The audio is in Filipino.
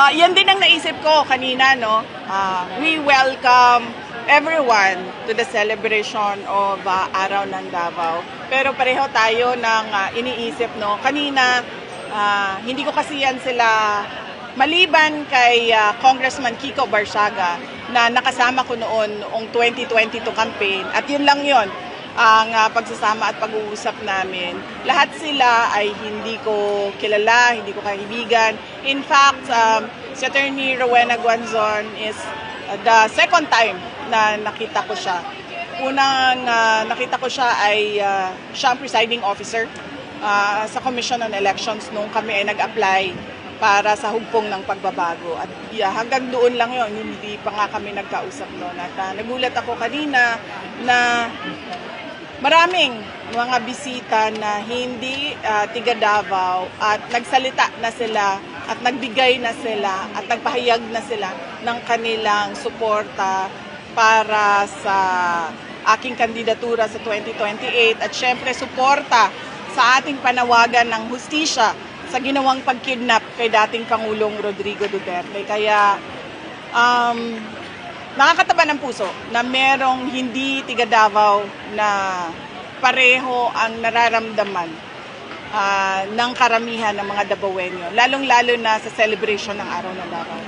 Yan din ang naisip ko kanina, no? We welcome everyone to the celebration of Araw ng Davao. Pero pareho tayo ng iniisip, no? Kanina, hindi ko kasi yan sila maliban kay Congressman Kiko Barsaga na nakasama ko noong 2022 campaign. At yun lang yun ang pagsasama at pag-uusap namin. Lahat sila ay hindi ko kilala, hindi ko kaibigan. In fact, si Attorney Rowena Guanzon is the second time na nakita ko siya. Unang nakita ko siya ay siya ang presiding officer sa Commission on Elections nung kami ay nag-apply para sa hugpong ng pagbabago. At hanggang doon lang yun, hindi pa nga kami nagkausap noon. At nagulat ako kanina na maraming mga bisita na hindi tiga Davao at nagsalita na sila at nagbigay na sila at nagpahayag na sila ng kanilang suporta para sa aking kandidatura sa 2028 at syempre suporta sa ating panawagan ng hustisya sa ginawang pagkidnap kay dating Pangulong Rodrigo Duterte. Kaya nakakataba ng puso na merong hindi tiga Davao na pareho ang nararamdaman ng karamihan ng mga Davaoenyo, lalong-lalo na sa celebration ng Araw ng Davao.